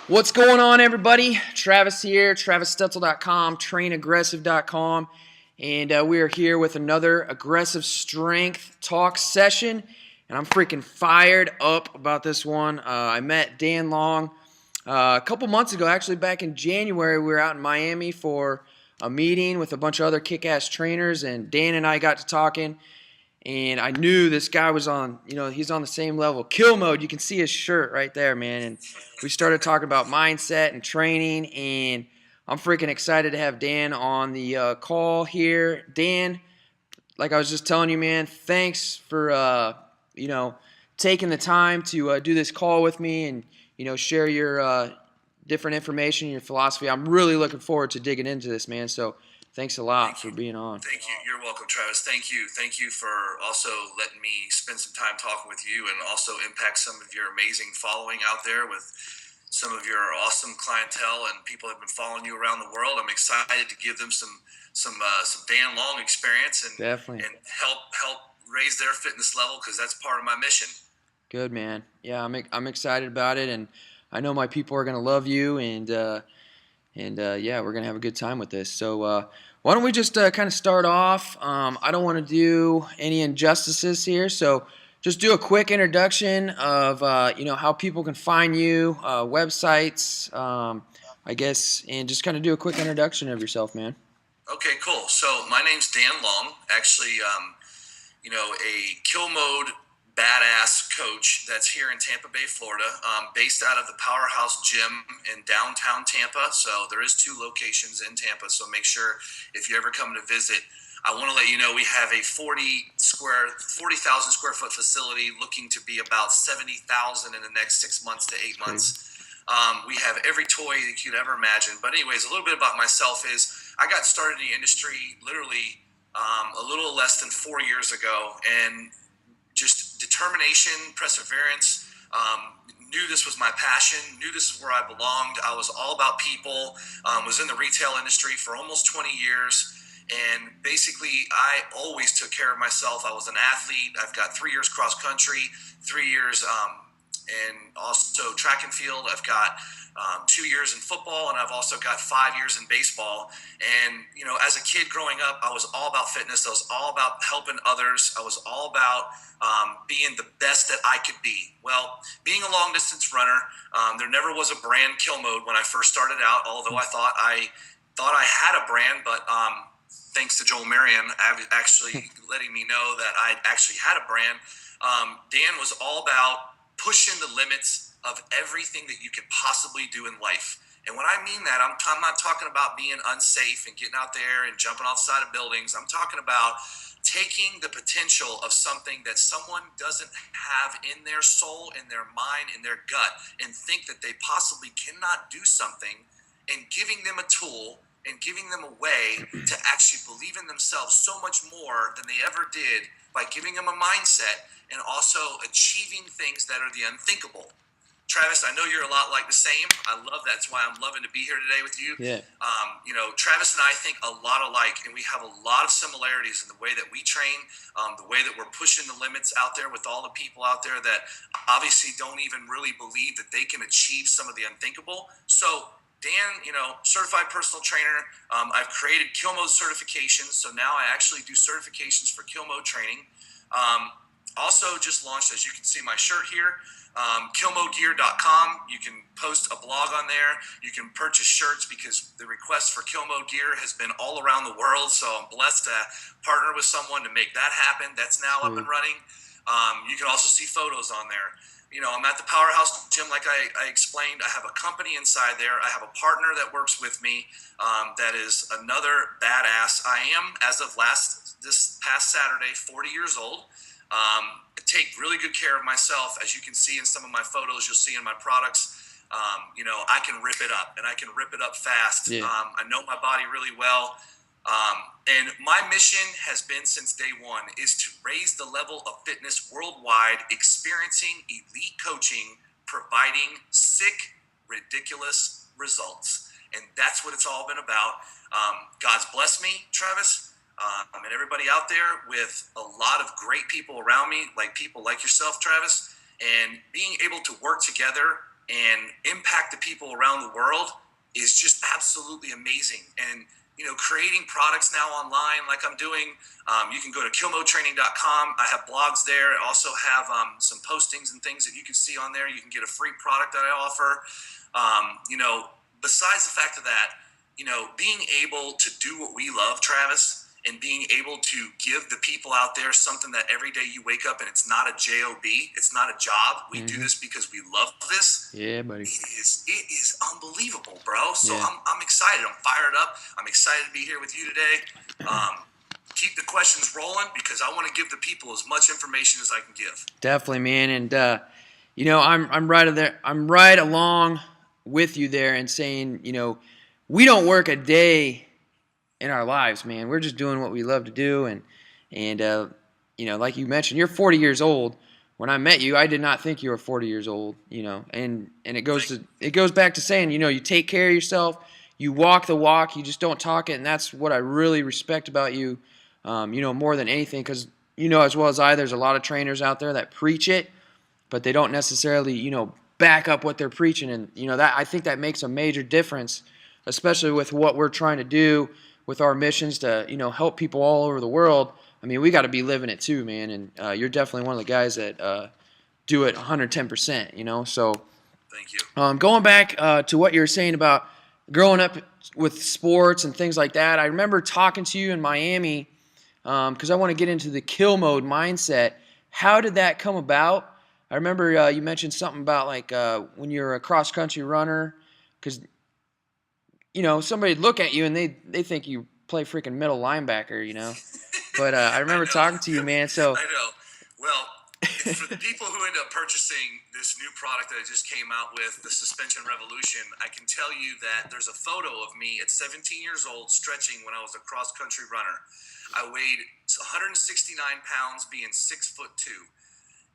What's going on, everybody? Travis here, TravisStetzel.com, TrainAggressive.com, and we are here with another aggressive strength talk session, and I'm freaking fired up about this one. I met Dan Long a couple months ago, actually back in January. We were out in Miami for a meeting with a bunch of other kick-ass trainers, and Dan and I got to talking. And I knew this guy was on, he's on the same level. Kill mode, you can see his shirt right there, man. And we started talking about mindset and training, and I'm freaking excited to have Dan on the call here. Dan, like I was just telling you, man, thanks for, taking the time to do this call with me and, share your different information, your philosophy. I'm really looking forward to digging into this, man. So thanks a lot for being on. Thank you. You're welcome, Travis. Thank you. Thank you for also letting me spend some time talking with you and also impact some of your amazing following out there with some of your awesome clientele and people that have been following you around the world. I'm excited to give them some Dan Long experience and Definitely. and help raise their fitness level because that's part of my mission. Good, man. Yeah, I'm excited about it, and I know my people are gonna love you, and yeah, we're gonna have a good time with this. So why don't we just kind of start off? I don't want to do any injustices here, so just do a quick introduction of how people can find you, websites, I guess, and just kind of do a quick introduction of yourself, man. Okay, cool. So my name's Dan Long. Actually, a kill mode badass coach that's here in Tampa Bay, Florida, based out of the Powerhouse Gym in downtown Tampa. So there is 2 locations in Tampa. So make sure if you ever come to visit, I want to let you know we have a 40,000 square foot facility looking to be about 70,000 in the next 6 months to 8 months. We have every toy that you could ever imagine. But anyways, a little bit about myself is I got started in the industry literally a little less than 4 years ago, and just determination, perseverance. Knew this was my passion. Knew this is where I belonged. I was all about people. Was in the retail industry for almost 20 years. And basically, I always took care of myself. I was an athlete. I've got 3 years cross country, 3 years and also track and field. I've got 2 years in football, and I've also got 5 years in baseball. And, as a kid growing up, I was all about fitness. I was all about helping others. I was all about being the best that I could be. Well, being a long distance runner, there never was a brand Kill Mode when I first started out, although I thought I had a brand, but thanks to Joel Marion actually letting me know that I actually had a brand. Dan was all about pushing the limits of everything that you could possibly do in life. And when I mean that, I'm not talking about being unsafe and getting out there and jumping off the side of buildings. I'm talking about taking the potential of something that someone doesn't have in their soul, in their mind, in their gut, and think that they possibly cannot do something, and giving them a tool and giving them a way to actually believe in themselves so much more than they ever did by giving them a mindset and also achieving things that are the unthinkable. Travis, I know you're a lot like the same. I love that. That's why I'm loving to be here today with you. Yeah. Travis and I think a lot alike, and we have a lot of similarities in the way that we train, the way that we're pushing the limits out there with all the people out there that obviously don't even really believe that they can achieve some of the unthinkable. So Dan, certified personal trainer. I've created Kill Mode certifications, so now I actually do certifications for Kill Mode training. Also just launched, as you can see my shirt here, killmodegear.com. You can post a blog on there. You can purchase shirts because the request for Kill Mode gear has been all around the world, so I'm blessed to partner with someone to make that happen. That's now up and running. You can also see photos on there. I'm at the Powerhouse Gym, like I explained. I have a company inside there. I have a partner that works with me that is another badass. I am, as of this past Saturday, 40 years old. I take really good care of myself. As you can see in some of my photos, you'll see in my products, I can rip it up, and I can rip it up fast. Yeah. I know my body really well. And my mission has been since day one is to raise the level of fitness worldwide, experiencing elite coaching, providing sick, ridiculous results. And that's what it's all been about. God's blessed me, Travis, and everybody out there with a lot of great people around me, like people like yourself, Travis, and being able to work together and impact the people around the world is just absolutely amazing. And creating products now online like I'm doing, you can go to killmodetraining.com. I have blogs there. I also have some postings and things that you can see on there. You can get a free product that I offer. Besides the fact of that, being able to do what we love, Travis, and being able to give the people out there something that every day you wake up and it's not a job, it's not a job. We do this because we love this. Yeah, buddy. It is unbelievable, bro. So Yeah. I'm excited. I'm fired up. I'm excited to be here with you today. Keep the questions rolling because I want to give the people as much information as I can give. Definitely, man. And I'm right there. I'm right along with you there and saying, we don't work a day in our lives, man. We're just doing what we love to do, and like you mentioned, you're 40 years old. When I met you, I did not think you were 40 years old, and it goes back to saying, you take care of yourself, you walk the walk, you just don't talk it, and that's what I really respect about you, more than anything, because as well as I, there's a lot of trainers out there that preach it, but they don't necessarily, back up what they're preaching, and that I think that makes a major difference, especially with what we're trying to do with our missions to help people all over the world. I mean, we got to be living it too, man. And you're definitely one of the guys that do it 110%. So thank you. Going back to what you were saying about growing up with sports and things like that, I remember talking to you in Miami because I want to get into the kill mode mindset. How did that come about? I remember you mentioned something about like when you're a cross country runner, because somebody look at you and they think you play freaking middle linebacker, But I remember talking to you, man. So I know. Well, for the people who end up purchasing this new product that I just came out with, the Suspension Revolution, I can tell you that there's a photo of me at 17 years old stretching when I was a cross country runner. I weighed 169 pounds, being 6'2".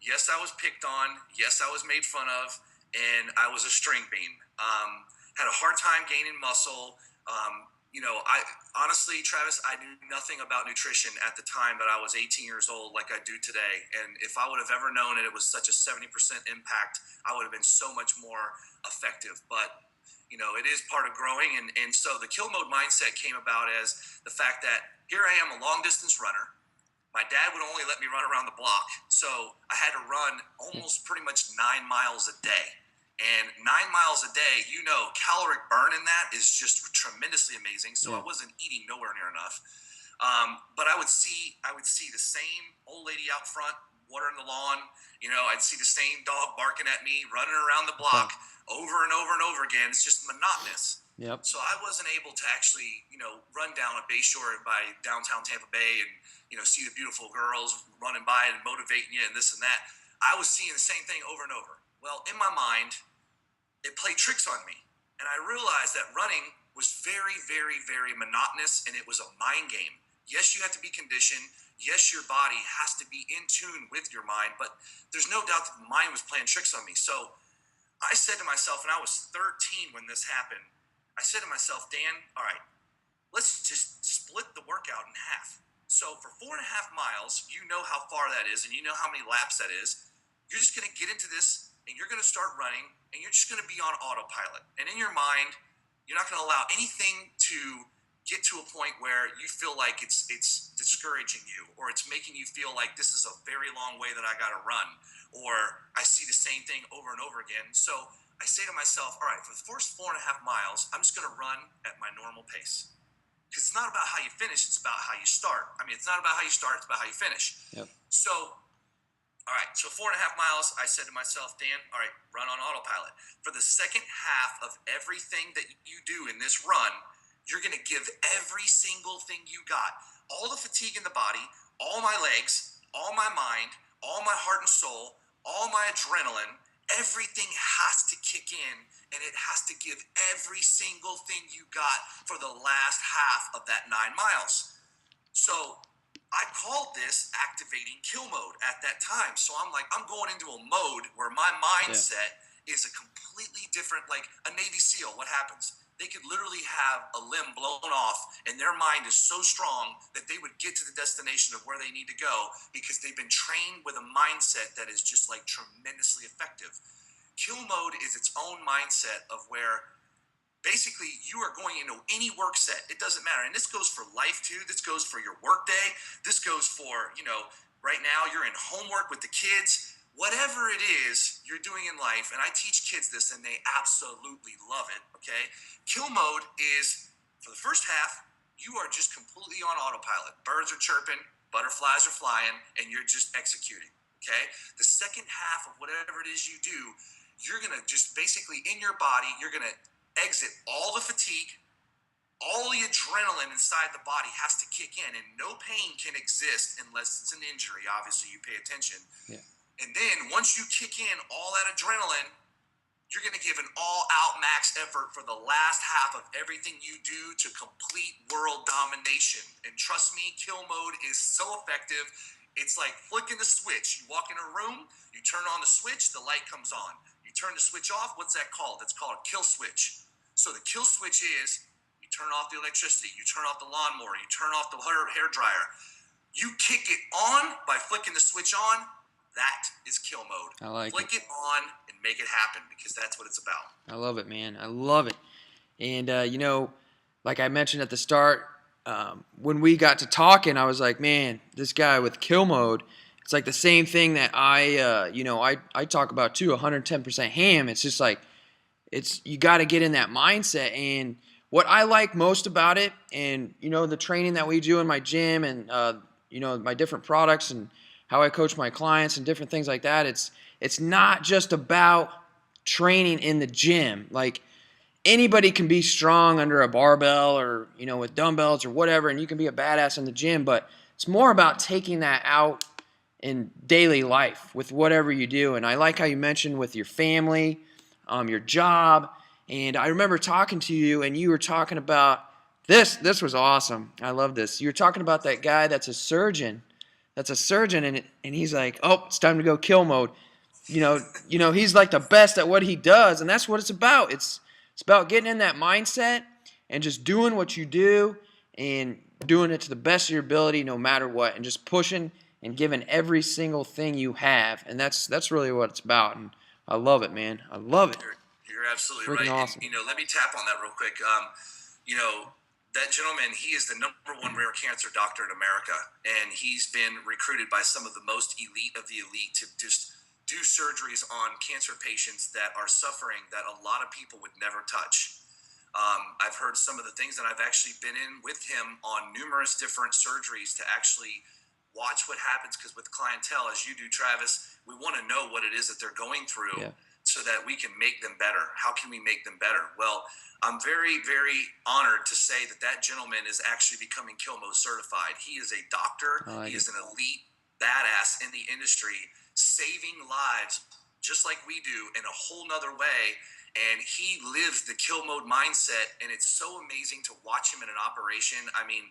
Yes, I was picked on. Yes, I was made fun of, and I was a string bean. Had a hard time gaining muscle. I honestly, Travis, I knew nothing about nutrition at the time that I was 18 years old like I do today. And if I would have ever known it was such a 70% impact, I would have been so much more effective. But, it is part of growing. And so the kill mode mindset came about as the fact that here I am, a long distance runner. My dad would only let me run around the block. So I had to run almost pretty much 9 miles a day. And 9 miles a day, caloric burn in that is just tremendously amazing. So I wasn't eating nowhere near enough. But I would see the same old lady out front watering the lawn. I'd see the same dog barking at me, running around the block over and over and over again. It's just monotonous. Yep. So I wasn't able to actually, run down a Bayshore by downtown Tampa Bay and, see the beautiful girls running by and motivating you and this and that. I was seeing the same thing over and over. Well, in my mind, it played tricks on me. And I realized that running was very, very, very monotonous, and it was a mind game. Yes, you have to be conditioned. Yes, your body has to be in tune with your mind, but there's no doubt that the mind was playing tricks on me. So I said to myself, and I was 13 when this happened, I said to myself, Dan, all right, let's just split the workout in half. So for 4.5 miles, you know how far that is, and you know how many laps that is. You're just going to get into this, and you're going to start running, and you're just going to be on autopilot. And in your mind, you're not going to allow anything to get to a point where you feel like it's discouraging you, or it's making you feel like this is a very long way that I got to run, or I see the same thing over and over again. So I say to myself, all right, for the first 4.5 miles, I'm just going to run at my normal pace. Because it's not about how you finish, it's about how you start. I mean, it's not about how you start, it's about how you finish. Yep. So, all right, so 4.5 miles, I said to myself, Dan, all right, run on autopilot. For the second half of everything that you do in this run, you're going to give every single thing you got. All the fatigue in the body, all my legs, all my mind, all my heart and soul, all my adrenaline, everything has to kick in, and it has to give every single thing you got for the last half of that 9 miles. So I called this activating kill mode at that time. So I'm like, I'm going into a mode where my mindset is a completely different, like a Navy SEAL. What happens? They could literally have a limb blown off, and their mind is so strong that they would get to the destination of where they need to go because they've been trained with a mindset that is just like tremendously effective. Kill mode is its own mindset of where basically you are going into any work set. It doesn't matter. And this goes for life too. This goes for your work day. This goes for, right now you're in homework with the kids. Whatever it is you're doing in life, and I teach kids this and they absolutely love it, okay? Kill mode is, for the first half, you are just completely on autopilot. Birds are chirping, butterflies are flying, and you're just executing, okay? The second half of whatever it is you do, you're going to just basically in your body, you're going to exit all the fatigue, all the adrenaline inside the body has to kick in, and no pain can exist unless it's an injury. Obviously, you pay attention. Yeah. And then once you kick in all that adrenaline, you're going to give an all-out max effort for the last half of everything you do to complete world domination. And trust me, kill mode is so effective. It's like flicking the switch. You walk in a room, you turn on the switch, the light comes on. You turn the switch off, what's that called? That's called a kill switch. So the kill switch is you turn off the electricity, you turn off the lawnmower, you turn off the hair dryer. You kick it on by flicking the switch on. That is kill mode. I like Flick it on and make it happen, because that's what it's about. I love it, man. I love it. And, like I mentioned at the start, when we got to talking, I was like, man, this guy with kill mode, it's like the same thing that I talk about too, 110% ham. It's just like, you got to get in that mindset. And what I like most about it, and, the training that we do in my gym and, my different products and how I coach my clients and different things like that, it's not just about training in the gym. Like, anybody can be strong under a barbell or, with dumbbells or whatever, and you can be a badass in the gym, but it's more about taking that out in daily life with whatever you do. And I like how you mentioned with your family, your job. And I remember talking to you, and you were talking about this. This was awesome. I love this. You were talking about that guy that's a surgeon. And he's like, oh, it's time to go kill mode. He's like the best at what he does, and that's what it's about. It's about getting in that mindset and just doing what you do and doing it to the best of your ability no matter what, and just pushing and giving every single thing you have. And that's really what it's about. And I love it, man. I love it. You're absolutely Freaking right. awesome. And, let me tap on that real quick. That gentleman, he is the number one rare cancer doctor in America, and he's been recruited by some of the most elite of the elite to just do surgeries on cancer patients that are suffering that a lot of people would never touch. I've heard some of the things that I've actually been in with him on numerous different surgeries to actually watch what happens, because with clientele, as you do, Travis, we want to know what it is that they're going through. Yeah. So that we can make them better. How can we make them better? Well, I'm very, very honored to say that gentleman is actually becoming kill mode certified. He is a doctor. He is an elite badass in the industry, saving lives just like we do in a whole nother way. And he lives the kill mode mindset, and it's so amazing to watch him in an operation. I mean,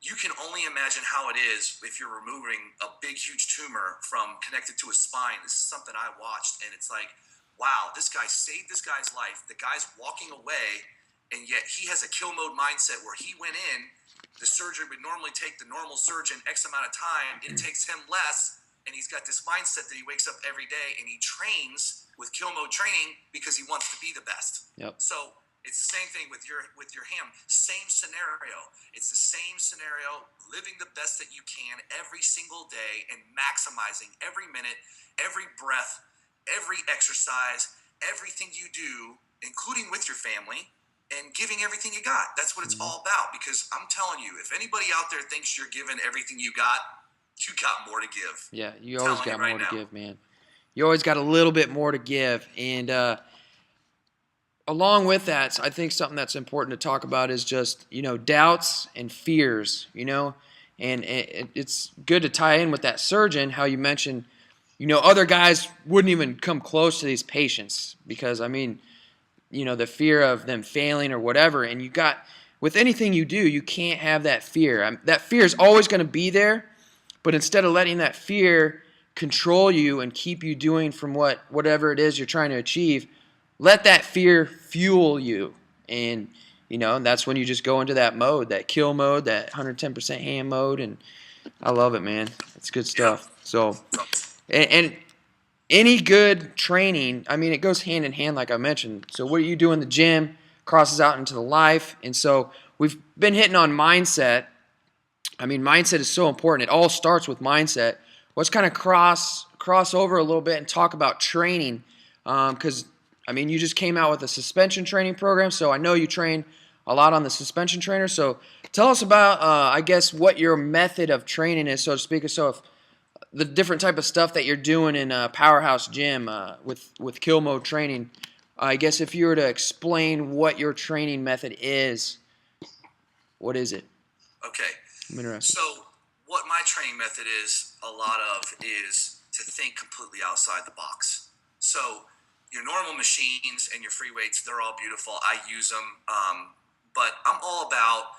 you can only imagine how it is if you're removing a big, huge tumor from connected to a spine. This is something I watched, and it's like, wow, this guy saved this guy's life. The guy's walking away, and yet he has a kill mode mindset where he went in. The surgery would normally take the normal surgeon X amount of time. It takes him less, and he's got this mindset that he wakes up every day and he trains with kill mode training because he wants to be the best. Yep. So it's the same thing with your ham. Same scenario. It's the same scenario. Living the best that you can every single day and maximizing every minute, every breath, every exercise, everything you do, including with your family, and giving everything you got. That's what it's all about, because I'm telling you, if anybody out there thinks you're giving everything you got more to give. Yeah, you always got more to now. give, man. You always got a little bit more to give. And along with that, I think something that's important to talk about is just, doubts and fears, and it's good to tie in with that surgeon, how you mentioned, other guys wouldn't even come close to these patients because, the fear of them failing or whatever. And with anything you do, you can't have that fear. That fear is always going to be there, but instead of letting that fear control you and keep you doing from whatever it is you're trying to achieve, let that fear fuel you. And, that's when you just go into that mode, that kill mode, that 110% ham mode. And I love it, man. It's good stuff. So, and any good training, I mean, it goes hand in hand, like I mentioned. So what you do in the gym crosses out into the life. And so we've been hitting on mindset. I mean, mindset is so important. It all starts with mindset. Let's kind of cross over a little bit and talk about training, because I mean, you just came out with a suspension training program, so I know you train a lot on the suspension trainer. So tell us about, I guess, what your method of training is, so to speak. So if the different type of stuff that you're doing in Powerhouse Gym with kill mode training, I guess if you were to explain what your training method is, what is it? Okay. I'm interested. So what my training method is a lot of is to think completely outside the box. So your normal machines and your free weights, they're all beautiful. I use them. But I'm all about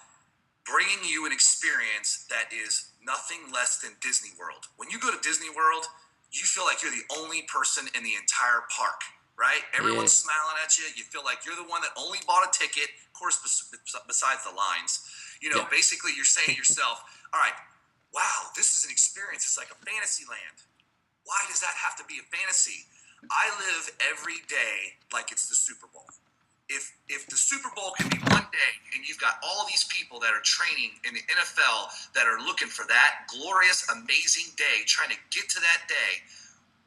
bringing you an experience that is nothing less than Disney World. When you go to Disney World, you feel like you're the only person in the entire park, right? Everyone's smiling at you. You feel like you're the one that only bought a ticket, of course, besides the lines. Basically you're saying to yourself, all right, wow, this is an experience. It's like a fantasy land. Why does that have to be a fantasy? I live every day like it's the Super Bowl. If the Super Bowl can be one day and you've got all these people that are training in the NFL that are looking for that glorious, amazing day, trying to get to that day,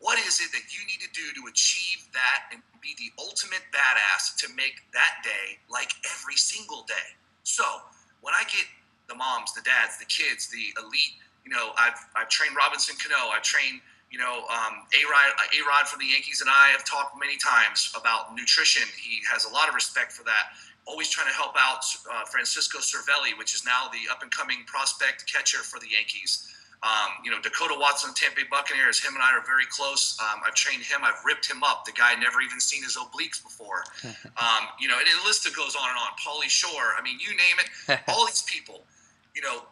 what is it that you need to do to achieve that and be the ultimate badass to make that day like every single day? So when I get the moms, the dads, the kids, the elite, I've trained Robinson Cano, I've trained A-Rod from the Yankees, and I have talked many times about nutrition. He has a lot of respect for that. Always trying to help out Francisco Cervelli, which is now the up-and-coming prospect catcher for the Yankees. Dakota Watson, Tampa Bay Buccaneers, him and I are very close. I've trained him. I've ripped him up. The guy never even seen his obliques before. And the list goes on and on. Paulie Shore, I mean, you name it. All these people,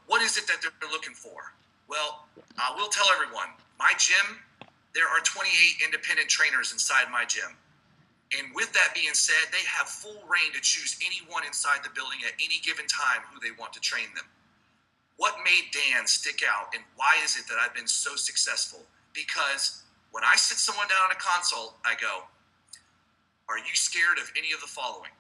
what is it that they're looking for? Well, I will tell everyone, my gym, there are 28 independent trainers inside my gym. And with that being said, they have full reign to choose anyone inside the building at any given time who they want to train them. What made Dan stick out, and why is it that I've been so successful? Because when I sit someone down on a consult, I go, are you scared of any of the following?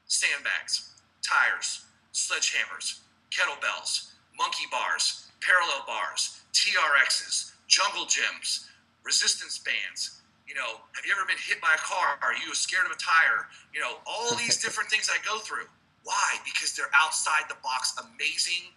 Sandbags, tires, sledgehammers, kettlebells, monkey bars, parallel bars, TRXs, jungle gyms, resistance bands. Have you ever been hit by a car? Are you scared of a tire? All these different things I go through. Why? Because they're outside the box, amazing,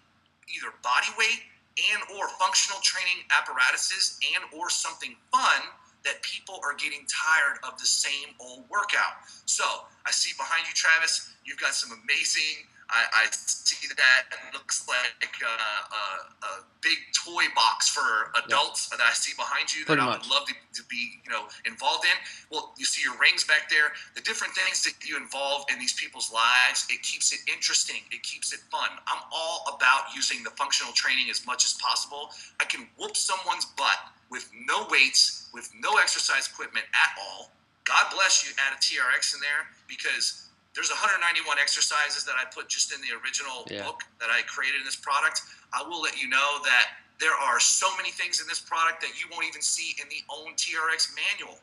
either body weight and or functional training apparatuses and or something fun that people are getting tired of the same old workout. So I see behind you, Travis, you've got some amazing, I see that it looks like a big toy box for adults that I see behind you that I would love to be involved in. Well, you see your rings back there. The different things that you involve in these people's lives, it keeps it interesting. It keeps it fun. I'm all about using the functional training as much as possible. I can whoop someone's butt with no weights, with no exercise equipment at all. God bless you, add a TRX in there, because there's 191 exercises that I put just in the original book that I created in this product. I will let you know that there are so many things in this product that you won't even see in the own TRX manual,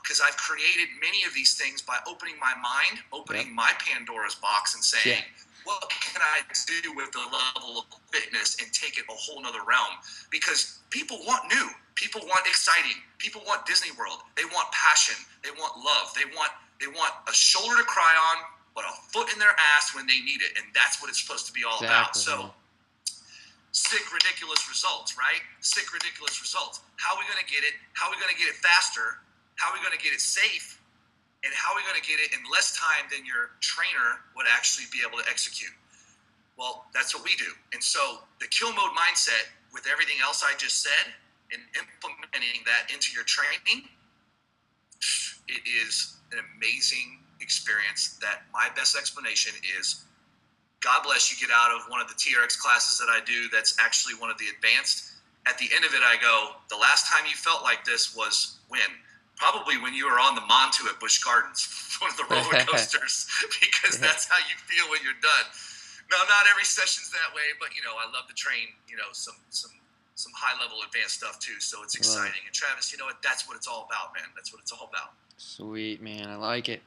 because I've created many of these things by opening my mind, opening my Pandora's box and saying, what can I do with the level of fitness and take it a whole nother realm? Because people want new. People want exciting. People want Disney World. They want passion. They want love. They want a shoulder to cry on, but a foot in their ass when they need it. And that's what it's supposed to be all about. So sick, ridiculous results, right? Sick, ridiculous results. How are we going to get it? How are we going to get it faster? How are we going to get it safe? And how are we going to get it in less time than your trainer would actually be able to execute? Well, that's what we do. And so the kill mode mindset, with everything else I just said, and implementing that into your training, it is an amazing experience that my best explanation is, God bless you, get out of one of the TRX classes that I do that's actually one of the advanced. At the end of it, I go, the last time you felt like this was when? Probably when you were on the Montu at Busch Gardens, one of the roller coasters, because that's how you feel when you're done. No, not every session's that way, but I love to train, some some high level advanced stuff too. So it's exciting. And Travis, you know what? That's what it's all about, man. That's what it's all about. Sweet, man. I like it.